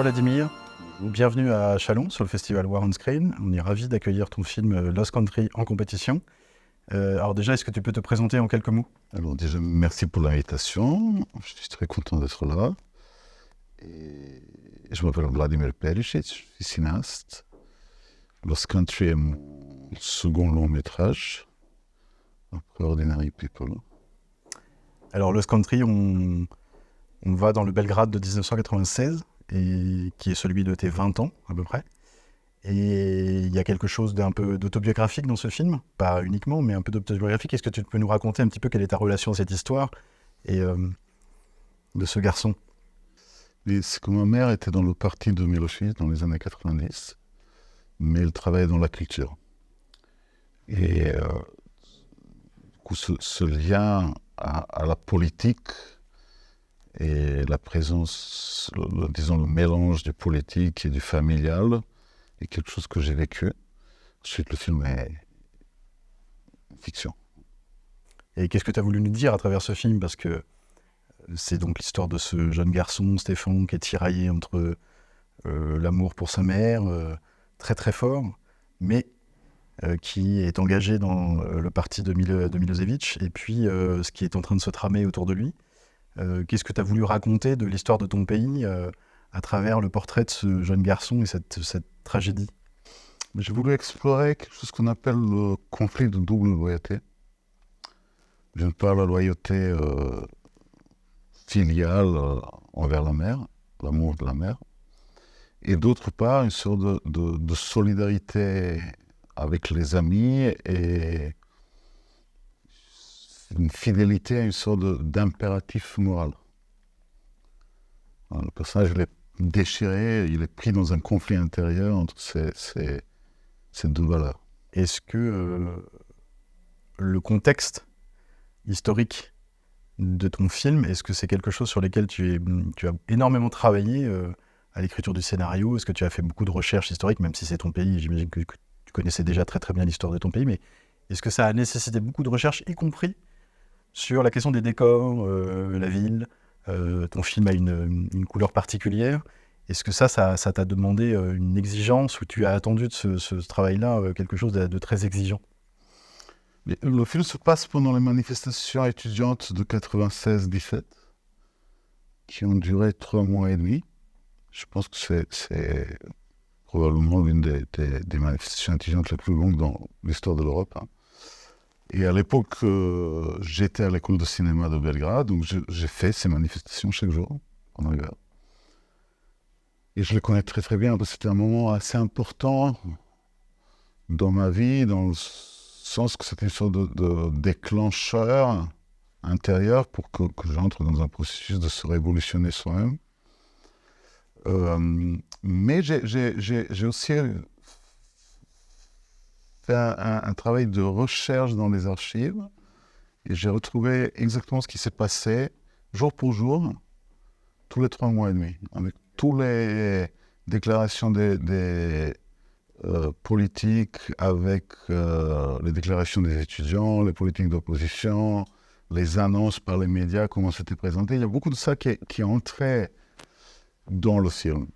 Vladimir, bienvenue à Chalon sur le festival War on Screen. On est ravis d'accueillir ton film Lost Country en compétition. Alors déjà, est-ce que tu peux te présenter en quelques mots? Alors déjà, merci pour l'invitation. Je suis très content d'être là. Et je m'appelle Vladimir Perisic, je suis cinéaste. Lost Country est mon second long métrage, après Ordinary People. Alors Lost Country, on va dans le Belgrade de 1996, et qui est celui de tes 20 ans à peu près. Et il y a quelque chose d'un peu d'autobiographique dans ce film, pas uniquement, mais un peu d'autobiographique. Est-ce que tu peux nous raconter un petit peu quelle est ta relation à cette histoire et de ce garçon? C'est que ma mère était dans le parti de Milosevic dans les années 90, mais elle travaillait dans la culture. Et du coup, ce lien à la politique et la présence, disons le mélange du politique et du familial est quelque chose que j'ai vécu. Ensuite, le film est fiction. Et qu'est-ce que tu as voulu nous dire à travers ce film? Parce que c'est donc l'histoire de ce jeune garçon, Stéphane, qui est tiraillé entre l'amour pour sa mère, très très fort, mais qui est engagé dans le parti de Milosevic, et puis ce qui est en train de se tramer autour de lui. Qu'est-ce que tu as voulu raconter de l'histoire de ton pays à travers le portrait de ce jeune garçon et cette tragédie? J'ai voulu explorer quelque chose qu'on appelle le conflit de double loyauté. D'une part, la loyauté filiale envers la mère, l'amour de la mère, et d'autre part, une sorte de solidarité avec les amis et une fidélité à une sorte d'impératif moral. Alors, le personnage, il est déchiré, il est pris dans un conflit intérieur entre ces deux valeurs. Est-ce que le contexte historique de ton film, est-ce que c'est quelque chose sur lequel tu as énormément travaillé à l'écriture du scénario? Est-ce que tu as fait beaucoup de recherches historiques, même si c'est ton pays? J'imagine que tu connaissais déjà très très bien l'histoire de ton pays, mais est-ce que ça a nécessité beaucoup de recherches, y compris sur la question des décors, la ville? Ton film a une couleur particulière. Est-ce que ça t'a demandé une exigence, ou tu as attendu de ce travail-là quelque chose de très exigeant? Mais le film se passe pendant les manifestations étudiantes de 96-17, qui ont duré 3 mois et demi. Je pense que c'est probablement l'une des manifestations étudiantes les plus longues dans l'histoire de l'Europe. Hein. Et à l'époque, j'étais à l'école de cinéma de Belgrade, donc j'ai fait ces manifestations chaque jour pendant l'hiver. Et je les connais très très bien, parce que c'était un moment assez important dans ma vie, dans le sens que c'était une sorte de déclencheur intérieur pour que j'entre dans un processus de se révolutionner soi-même. Mais j'ai aussi fait un travail de recherche dans les archives, et j'ai retrouvé exactement ce qui s'est passé jour pour jour, tous les 3 mois et demi, avec toutes les déclarations des politiques, avec les déclarations des étudiants, les politiques d'opposition, les annonces par les médias, comment c'était présenté. Il y a beaucoup de ça qui est entré dans le film.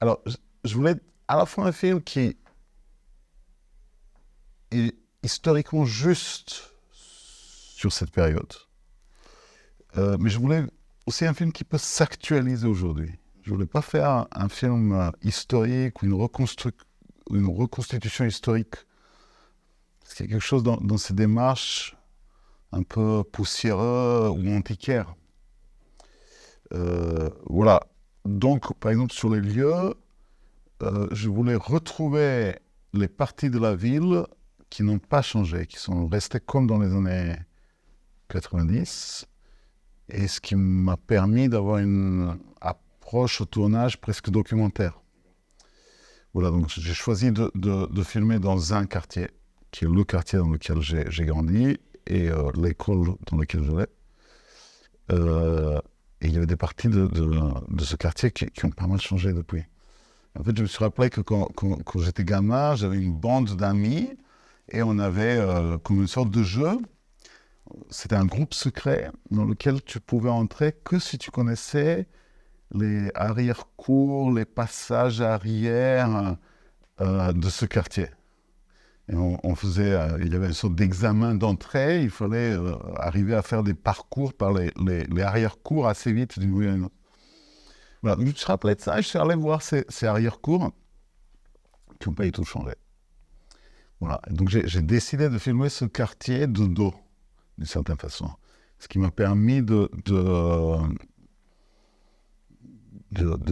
Alors, je voulais à la fois un film qui est historiquement juste sur cette période, mais je voulais aussi un film qui peut s'actualiser aujourd'hui. Je ne voulais pas faire un film historique ou une reconstitution historique. Parce qu'il y a quelque chose dans ces démarches un peu poussiéreux ou antiquaires. Voilà. Donc, par exemple, sur les lieux, je voulais retrouver les parties de la ville qui n'ont pas changé, qui sont restées comme dans les années 90. Et ce qui m'a permis d'avoir une approche au tournage presque documentaire. Voilà, donc j'ai choisi de filmer dans un quartier, qui est le quartier dans lequel j'ai grandi, et l'école dans laquelle je vais. Et il y avait des parties de ce quartier qui ont pas mal changé depuis. En fait, je me suis rappelé que quand j'étais gamin, j'avais une bande d'amis, et on avait comme une sorte de jeu. C'était un groupe secret dans lequel tu pouvais entrer que si tu connaissais les arrière-cours, les passages arrière de ce quartier. Et on faisait, il y avait une sorte d'examen d'entrée, il fallait arriver à faire des parcours par les arrière-cours assez vite d'une rue à une autre. Voilà, donc je me rappelais de ça, je suis allé voir ces arrière-cours qui n'ont pas du tout changé. Voilà, donc j'ai décidé de filmer ce quartier de dos, d'une certaine façon. Ce qui m'a permis de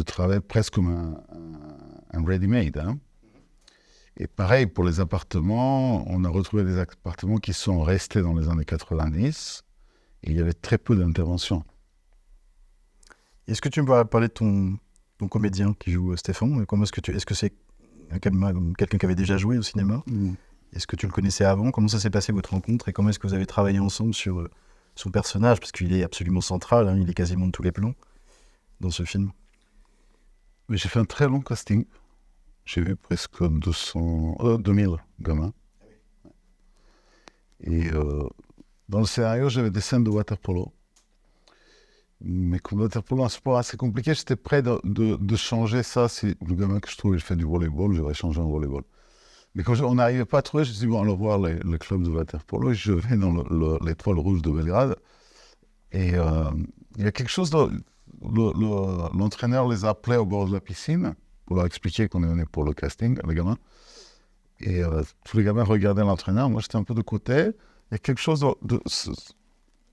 travailler presque comme un ready-made. Hein. Et pareil, pour les appartements, on a retrouvé des appartements qui sont restés dans les années 90 et il y avait très peu d'interventions. Est-ce que tu me parler de ton comédien qui joue Stéphane? Comment est-ce que c'est quelqu'un qui avait déjà joué au cinéma? Est-ce que tu le connaissais avant? Comment ça s'est passé votre rencontre et comment est-ce que vous avez travaillé ensemble sur son personnage? Parce qu'il est absolument central, hein, il est quasiment de tous les plans dans ce film. Mais j'ai fait un très long casting. J'ai vu presque 2000 gamins. Et dans le scénario, j'avais des scènes de water-polo. Mais comme le water-polo est un sport assez compliqué, j'étais prêt de changer ça. Si le gamin que je trouve, il fait du volleyball, j'aurais changé en volleyball. Mais quand on n'arrivait pas à trouver, je me suis dit, bon, allons voir le club de water-polo. Et je vais dans l'Étoile Rouge de Belgrade. Et il y a quelque chose, l'entraîneur les appelait au bord de la piscine pour leur expliquer qu'on est venu pour le casting, les gamins. Et tous les gamins regardaient l'entraîneur. Moi, j'étais un peu de côté. Il y a quelque chose de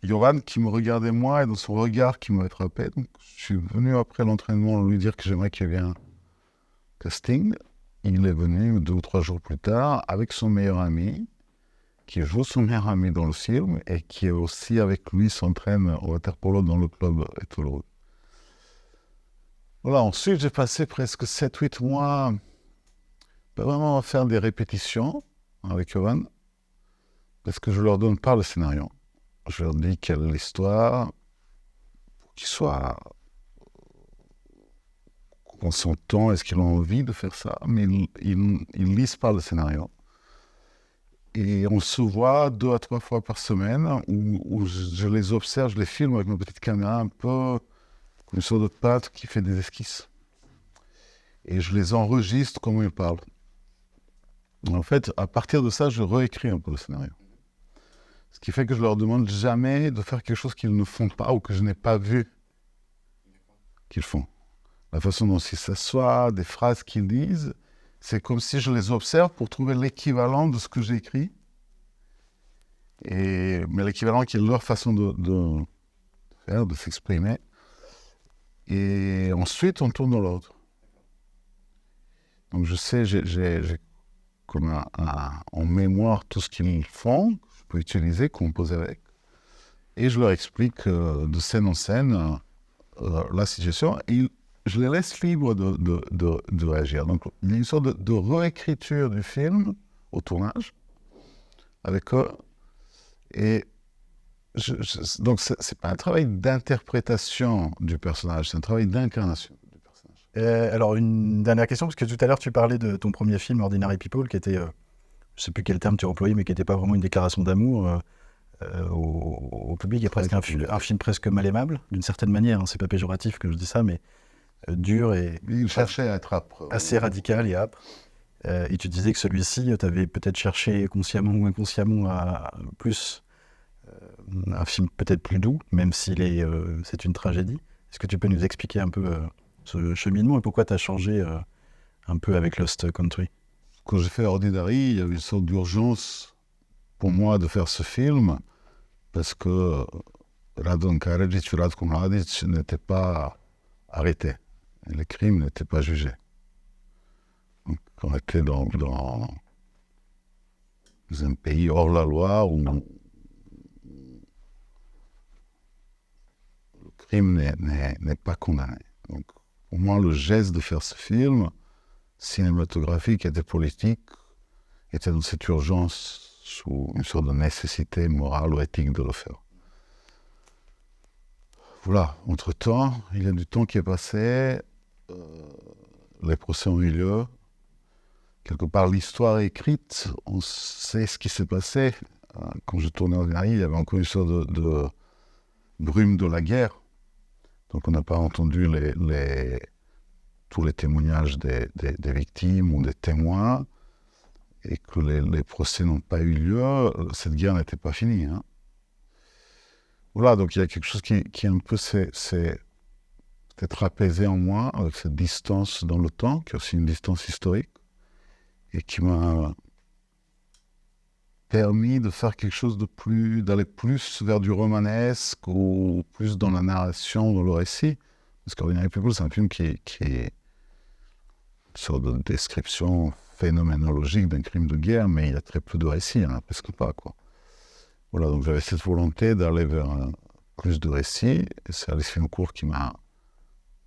Yovan qui me regardait moi et dans son regard qui m'avait frappé. Donc, je suis venu après l'entraînement lui dire que j'aimerais qu'il y ait un casting. Il est venu 2 ou 3 jours plus tard avec son meilleur ami, qui joue son meilleur ami dans le film et qui est aussi avec lui s'entraîne au water-polo dans le club Étoile Rouge. Voilà, ensuite j'ai passé presque 7-8 mois, pas vraiment à faire des répétitions avec Yovan, parce que je leur donne pas le scénario. Je leur dis quelle est l'histoire, pour qu'ils soient consentants, est-ce qu'ils ont envie de faire ça, mais ils lisent pas le scénario. Et on se voit 2 à 3 fois par semaine où je les observe, je les filme avec ma petite caméra un peu comme une sorte de peintre qui fait des esquisses. Et je les enregistre comment ils parlent. Et en fait, à partir de ça, je réécris un peu le scénario. Ce qui fait que je leur demande jamais de faire quelque chose qu'ils ne font pas ou que je n'ai pas vu qu'ils font. La façon dont ils s'assoient, des phrases qu'ils disent, c'est comme si je les observe pour trouver l'équivalent de ce que j'ai écrit. Mais l'équivalent qui est leur façon de faire, de s'exprimer. Et ensuite, on tourne dans l'ordre. Donc je sais, j'ai comme en mémoire tout ce qu'ils font, que je peux utiliser, composer avec. Et je leur explique de scène en scène la situation. Et je les laisse libres de réagir. Donc, il y a une sorte de réécriture du film au tournage avec eux. Et donc, ce n'est pas un travail d'interprétation du personnage, c'est un travail d'incarnation du personnage. Alors, une dernière question, parce que tout à l'heure, tu parlais de ton premier film, Ordinary People, qui était, je ne sais plus quel terme tu as employé, mais qui n'était pas vraiment une déclaration d'amour au public, et presque un film presque mal aimable, d'une certaine manière. Hein, c'est pas péjoratif que je dis ça, mais dur et il cherchait à être âpre. Assez radical et âpre. Et tu disais que celui-ci, tu avais peut-être cherché consciemment ou inconsciemment à plus un film peut-être plus doux, même s'il est, c'est une tragédie. Est-ce que tu peux nous expliquer un peu ce cheminement et pourquoi tu as changé un peu avec Lost Country? Quand j'ai fait Ordinary, il y avait une sorte d'urgence pour moi de faire ce film parce que Radon Karadžić et Ratko Mladić n'étaient pas arrêtés. Et les crimes n'étaient pas jugés. Donc, on était dans un pays hors la loi où le crime n'est pas condamné. Donc, pour moi, le geste de faire ce film cinématographique était politique, était dans cette urgence sous une sorte de nécessité morale ou éthique de le faire. Voilà, entre-temps, il y a du temps qui est passé, les procès ont eu lieu. Quelque part, l'histoire est écrite, on sait ce qui s'est passé. Quand je tournais Ordinary, il y avait encore une sorte de brume de la guerre. Donc on n'a pas entendu tous les témoignages des victimes ou des témoins, et que les procès n'ont pas eu lieu, cette guerre n'était pas finie. Hein. Voilà, donc il y a quelque chose qui un peu s'est peut-être apaisé en moi, avec cette distance dans le temps, qui est aussi une distance historique, et qui m'a permis de faire quelque chose d'aller plus vers du romanesque, ou plus dans la narration, dans le récit. Parce qu'Ordinary People, c'est un film qui est une sorte de description phénoménologique d'un crime de guerre, mais il y a très peu de récits, il n'y en a presque pas, quoi. Voilà, donc j'avais cette volonté d'aller vers plus de récits, et c'est Alice Fincourt qui m'a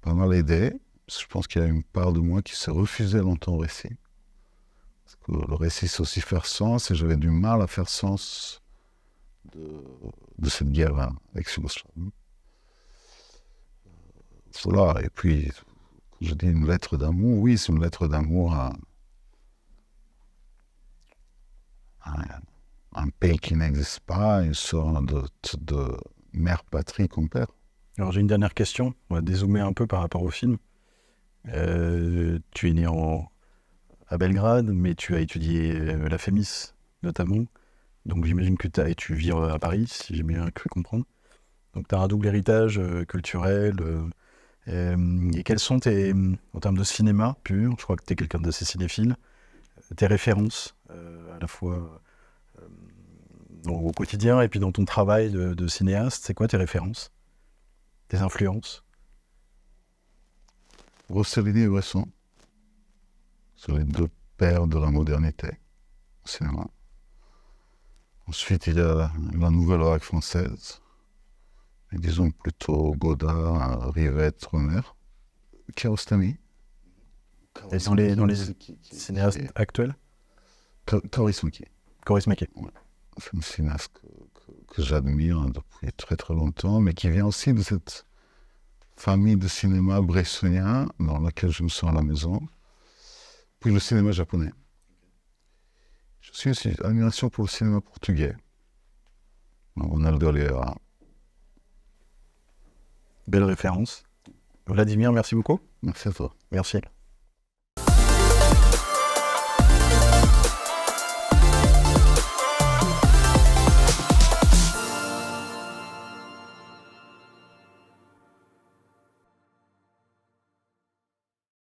pas mal aidé, parce que je pense qu'il y a une part de moi qui s'est refusée longtemps au récit. Parce que le récit, c'est aussi faire sens, et j'avais du mal à faire sens de cette guerre avec Yougoslavie. Voilà, et puis, quand je dis une lettre d'amour, oui, c'est une lettre d'amour à un pays qui n'existe pas, une sorte de mère patrie qu'on perd. Alors j'ai une dernière question, on va dézoomer un peu par rapport au film. Tu es né à Belgrade, mais tu as étudié la FEMIS notamment. Donc j'imagine que tu vis à Paris, si j'ai bien cru comprendre. Donc tu as un double héritage culturel. Et quels sont en termes de cinéma pur, je crois que tu es quelqu'un d'assez cinéphile, tes références à la fois au quotidien et puis dans ton travail de cinéaste, c'est quoi tes références, tes influences? Rossellini et Bresson, c'est les deux pères de la modernité au cinéma. Ensuite, il y a la nouvelle vague française, et disons plutôt Godard, Rivette, Rohmer, Kiarostami. Et dans les cinéastes actuels? Kaurismäki. Kaurismäki. Ouais. C'est un cinéaste que j'admire depuis très très longtemps, mais qui vient aussi de cette famille de cinéma bressonien dans laquelle je me sens à la maison. Puis le cinéma japonais. Je suis aussi admiration pour le cinéma portugais. Ronaldo Oliveira. Belle référence. Vladimir, merci beaucoup. Merci à toi. Merci.